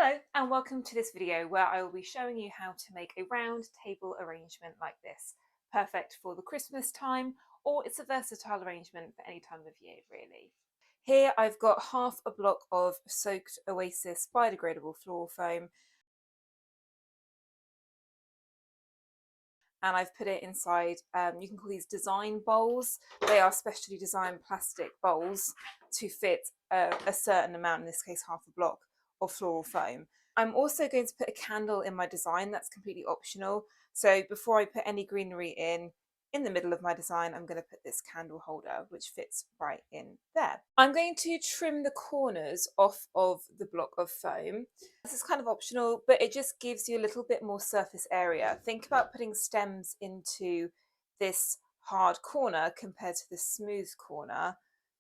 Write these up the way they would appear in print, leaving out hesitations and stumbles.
Hello and welcome to this video where I will be showing you how to make a round table arrangement like this. Perfect for the Christmas time, or it's a versatile arrangement for any time of year really. Here I've got half a block of soaked Oasis biodegradable floral foam and I've put it inside, you can call these design bowls. They are specially designed plastic bowls to fit a certain amount, in this case half a block of floral foam. I'm also going to put a candle in my design, that's completely optional. So before I put any greenery in the middle of my design, I'm going to put this candle holder, which fits right in there. I'm going to trim the corners off of the block of foam. This is kind of optional, but it just gives you a little bit more surface area. Think about putting stems into this hard corner compared to the smooth corner.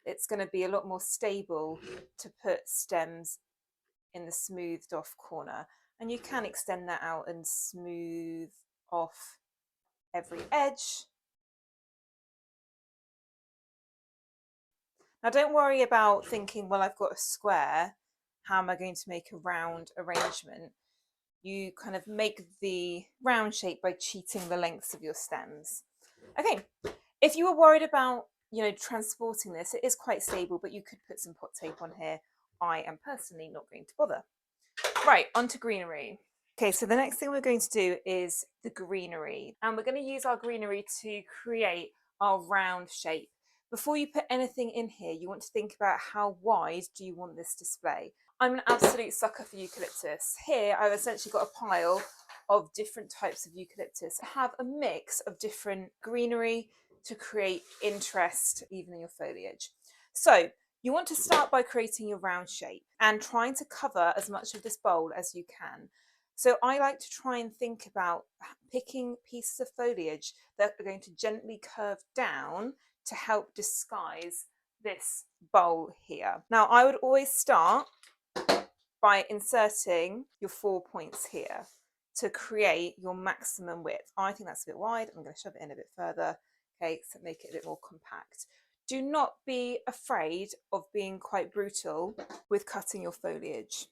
It's going to be a lot more stable to put stems in the smoothed off corner, and you can extend that out and smooth off every edge. Now don't worry about thinking, well, I've got a square, how am I going to make a round arrangement? You kind of make the round shape by cheating the lengths of your stems. Okay, if you were worried about, transporting this, it is quite stable, but you could put some pot tape on here. I am personally not going to bother. Right, onto greenery. Okay, so the next thing we're going to do is the greenery, and we're going to use our greenery to create our round shape. Before you put anything in here, you want to think about how wide do you want this display. I'm an absolute sucker for eucalyptus. Here, I've essentially got a pile of different types of eucalyptus. I have a mix of different greenery to create interest even in your foliage. So you want to start by creating your round shape and trying to cover as much of this bowl as you can. So I like to try and think about picking pieces of foliage that are going to gently curve down to help disguise this bowl here. Now I would always start by inserting your 4 points here to create your maximum width. I think that's a bit wide. I'm going to shove it in a bit further, okay, so make it a bit more compact. Do not be afraid of being quite brutal with cutting your foliage.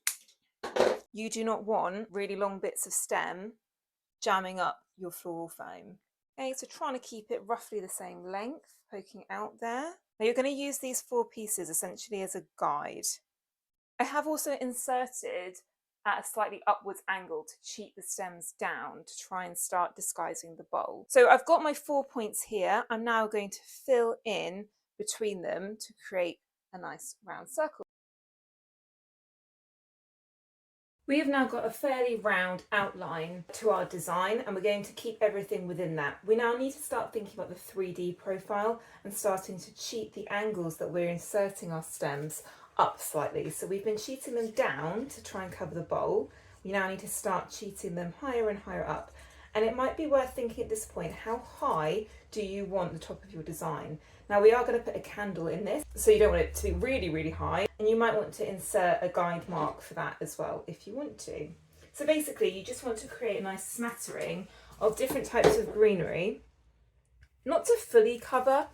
You do not want really long bits of stem jamming up your floral foam. Okay, so trying to keep it roughly the same length, poking out there. Now you're going to use these 4 pieces essentially as a guide. I have also inserted at a slightly upwards angle to cheat the stems down to try and start disguising the bowl. So I've got my 4 points here. I'm now going to fill in between them to create a nice round circle. We have now got a fairly round outline to our design, and we're going to keep everything within that. We now need to start thinking about the 3D profile and starting to cheat the angles that we're inserting our stems up slightly. So we've been cheating them down to try and cover the bowl. We now need to start cheating them higher and higher up. And it might be worth thinking at this point, how high do you want the top of your design? Now we are going to put a candle in this, so you don't want it to be really, really high. And you might want to insert a guide mark for that as well, if you want to. So basically, you just want to create a nice smattering of different types of greenery, not to fully cover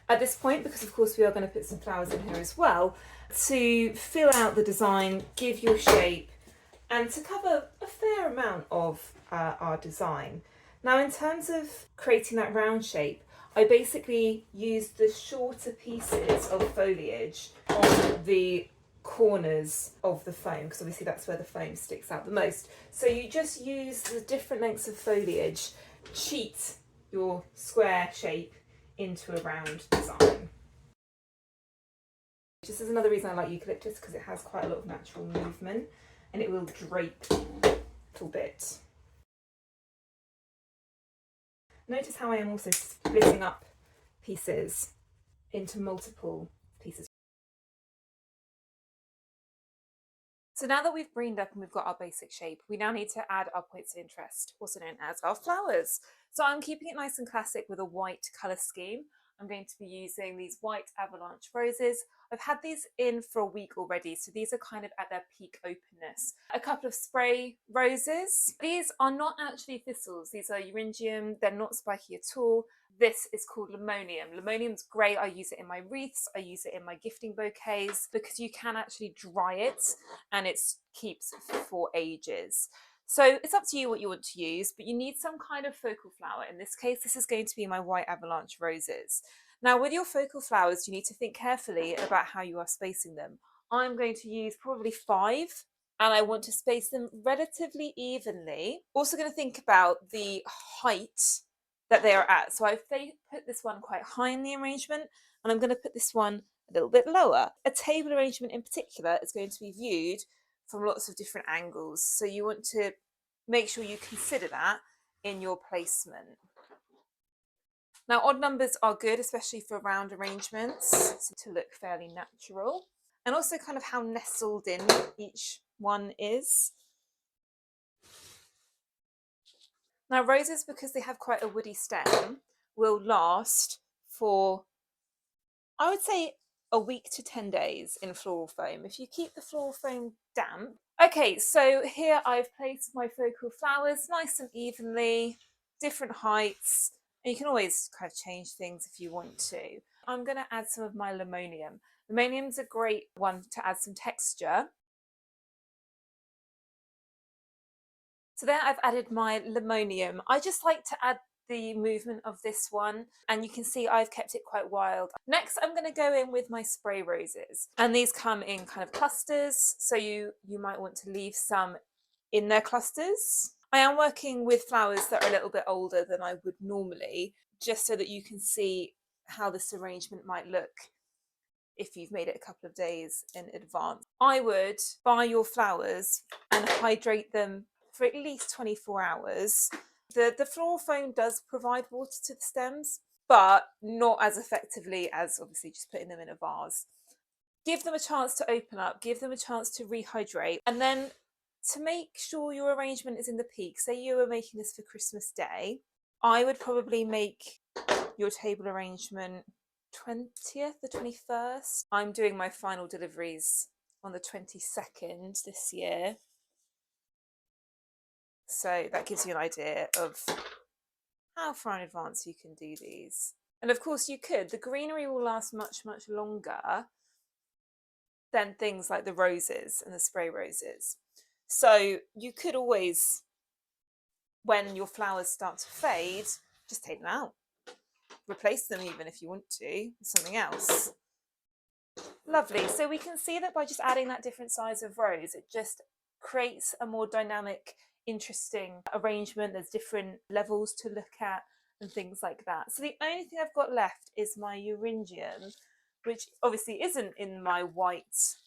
at this point, because of course we are going to put some flowers in here as well, to fill out the design, give your shape, and to cover a fair amount of our design. Now in terms of creating that round shape, I basically used the shorter pieces of foliage on the corners of the foam, because obviously that's where the foam sticks out the most. So you just use the different lengths of foliage, cheat your square shape into a round design. This is another reason I like eucalyptus, because it has quite a lot of natural movement and it will drape a little bit. Notice how I am also splitting up pieces into multiple pieces. So now that we've greened up and we've got our basic shape, we now need to add our points of interest, also known as our flowers. So I'm keeping it nice and classic with a white colour scheme. I'm going to be using these white avalanche roses. I've had these in for a week already, so these are kind of at their peak openness. A couple of spray roses. These are not actually thistles, these are eryngium, they're not spiky at all. This is called limonium. Limonium's great. I use it in my wreaths. I use it in my gifting bouquets because you can actually dry it and it keeps for ages. So it's up to you what you want to use, but you need some kind of focal flower. In this case, this is going to be my white avalanche roses. Now, with your focal flowers, you need to think carefully about how you are spacing them. I'm going to use probably 5, and I want to space them relatively evenly. Also going to think about the height that they are at. So I've put this one quite high in the arrangement, and I'm going to put this one a little bit lower. A table arrangement in particular is going to be viewed from lots of different angles. So you want to make sure you consider that in your placement. Now, odd numbers are good, especially for round arrangements, so to look fairly natural. And also kind of how nestled in each one is. Now, roses, because they have quite a woody stem, will last for, I would say, a week to 10 days in floral foam if you keep the floral foam damp. Okay, so here I've placed my focal flowers nice and evenly, different heights, and you can always kind of change things if you want to. I'm going to add some of my limonium. Limonium's a great one to add some texture. So there I've added my limonium. I just like to add the movement of this one, and you can see I've kept it quite wild. Next, I'm going to go in with my spray roses, and these come in kind of clusters, so you might want to leave some in their clusters. I am working with flowers that are a little bit older than I would normally, just so that you can see how this arrangement might look if you've made it a couple of days in advance. I would buy your flowers and hydrate them for at least 24 hours. The floral foam does provide water to the stems, but not as effectively as obviously just putting them in a vase. Give them a chance to open up, give them a chance to rehydrate, and then to make sure your arrangement is in the peak, say you were making this for Christmas Day, I would probably make your table arrangement 20th, the 21st. I'm doing my final deliveries on the 22nd this year. So that gives you an idea of how far in advance you can do these. And of course you could. The greenery will last much, much longer than things like the roses and the spray roses. So you could always, when your flowers start to fade, just take them out. Replace them even if you want to with something else. Lovely. So we can see that by just adding that different size of rose, it just creates a more dynamic, interesting arrangement. There's different levels to look at and things like that. So the only thing I've got left is my eryngium, which obviously isn't in my white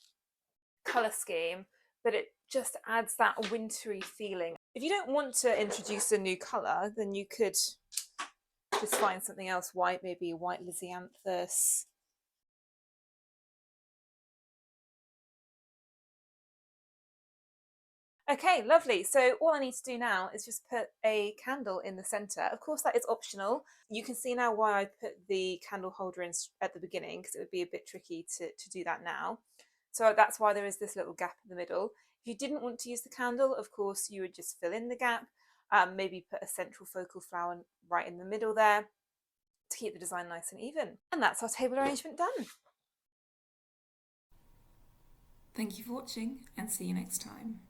colour scheme, but it just adds that wintry feeling. If you don't want to introduce a new colour, then you could just find something else white, maybe a white lisianthus. Okay, lovely. So all I need to do now is just put a candle in the centre. Of course, that is optional. You can see now why I put the candle holder in at the beginning, because it would be a bit tricky to do that now. So that's why there is this little gap in the middle. If you didn't want to use the candle, of course, you would just fill in the gap, maybe put a central focal flower right in the middle there to keep the design nice and even. And that's our table arrangement done. Thank you for watching, and see you next time.